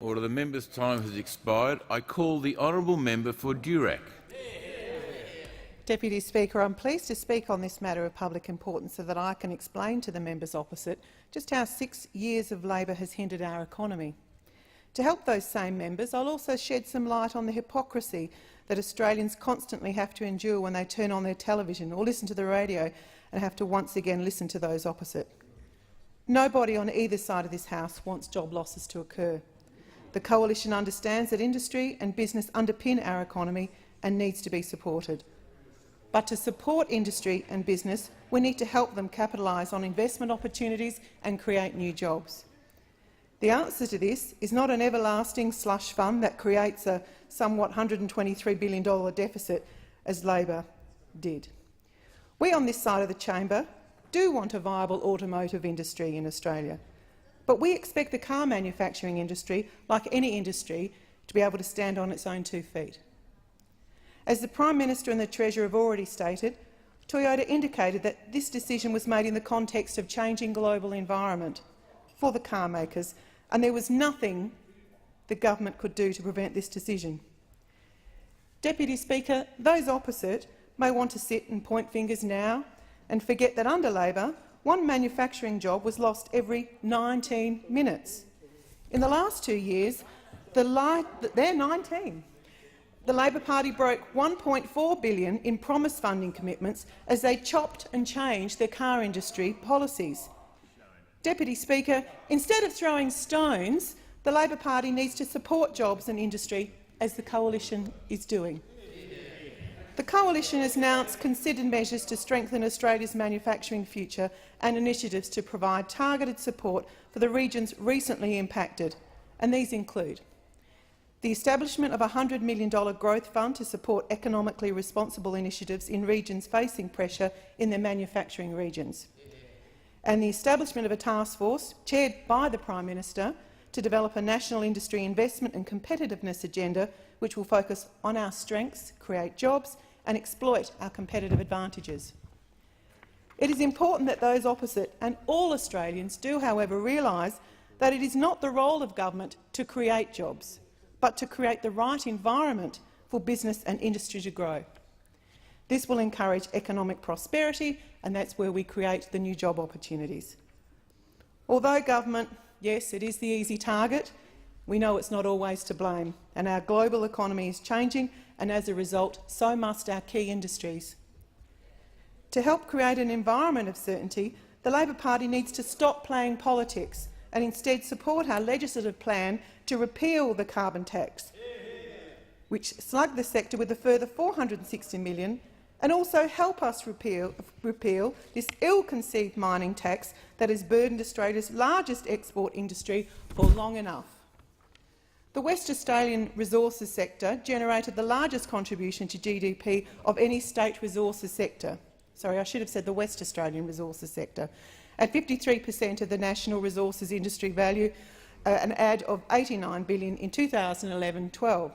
Order. The member's time has expired. I call the honourable member for Durack. Deputy Speaker, I'm pleased to speak on this matter of public importance so that I can explain to the members opposite just how 6 years of Labor has hindered our economy. To help those same members, I'll also shed some light on the hypocrisy that Australians constantly have to endure when they turn on their television or listen to the radio and have to once again listen to those opposite. Nobody on either side of this House wants job losses to occur. The Coalition understands that industry and business underpin our economy and needs to be supported. But to support industry and business, we need to help them capitalise on investment opportunities and create new jobs. The answer to this is not an everlasting slush fund that creates a somewhat $123 billion deficit, as Labor did. We on this side of the chamber do want a viable automotive industry in Australia, but we expect the car manufacturing industry, like any industry, to be able to stand on its own 2 feet. As the Prime Minister and the Treasurer have already stated, Toyota indicated that this decision was made in the context of changing global environment for the car makers, and there was nothing the government could do to prevent this decision. Deputy Speaker, those opposite may want to sit and point fingers now and forget that under Labor, one manufacturing job was lost every 19 minutes. In the last 2 years, they're 19. The Labor Party broke $1.4 billion in promised funding commitments as they chopped and changed their car industry policies. Deputy Speaker, instead of throwing stones, the Labor Party needs to support jobs and industry, as the Coalition is doing. The Coalition has announced considered measures to strengthen Australia's manufacturing future and initiatives to provide targeted support for the regions recently impacted, and these include the establishment of a $100 million growth fund to support economically responsible initiatives in regions facing pressure in their manufacturing regions, and the establishment of a task force, chaired by the Prime Minister, to develop a national industry investment and competitiveness agenda which will focus on our strengths, create jobs and exploit our competitive advantages. It is important that those opposite and all Australians do, however, realise that it is not the role of government to create jobs, but to create the right environment for business and industry to grow. This will encourage economic prosperity, and that's where we create the new job opportunities. Although government, yes, it is the easy target, we know it's not always to blame, and our global economy is changing, and as a result, so must our key industries. To help create an environment of certainty, the Labor Party needs to stop playing politics and instead support our legislative plan to repeal the carbon tax, which slugged the sector with a further $460 million, and also help us repeal this ill-conceived mining tax that has burdened Australia's largest export industry for long enough. The West Australian resources sector generated the largest contribution to GDP of any state resources sector. Sorry, I should have said the West Australian resources sector, at 53% of the national resources industry value, an add of $89 billion in 2011-12.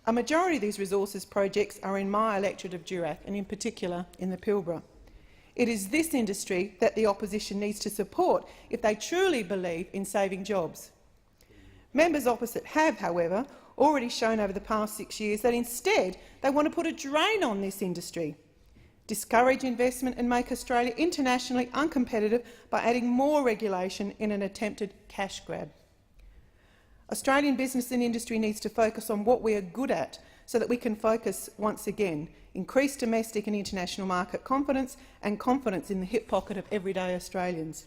A majority of these resources projects are in my electorate of Durack, and in particular in the Pilbara. It is this industry that the opposition needs to support if they truly believe in saving jobs. Members opposite have, however, already shown over the past 6 years that instead they want to put a drain on this industry, discourage investment and make Australia internationally uncompetitive by adding more regulation in an attempted cash grab. Australian business and industry needs to focus on what we are good at so that we can focus once again, increase domestic and international market confidence and confidence in the hip pocket of everyday Australians.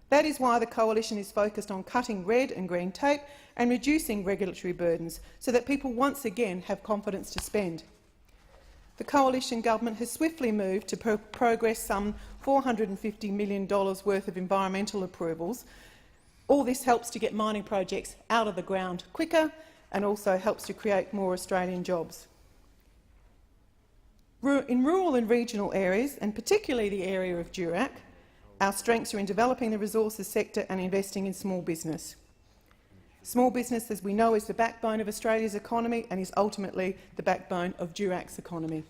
That is why the Coalition is focused on cutting red and green tape and reducing regulatory burdens so that people once again have confidence to spend. The Coalition government has swiftly moved to progress some $450 million worth of environmental approvals. All this helps to get mining projects out of the ground quicker and also helps to create more Australian jobs. In rural and regional areas, and particularly the area of Durack, our strengths are in developing the resources sector and investing in small business. Small business, as we know, is the backbone of Australia's economy and is ultimately the backbone of Durack's economy.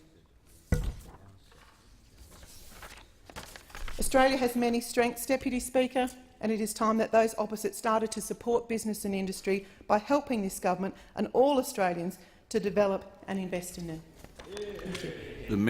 Australia has many strengths, Deputy Speaker, and it is time that those opposite started to support business and industry by helping this government and all Australians to develop and invest in them. Thank you.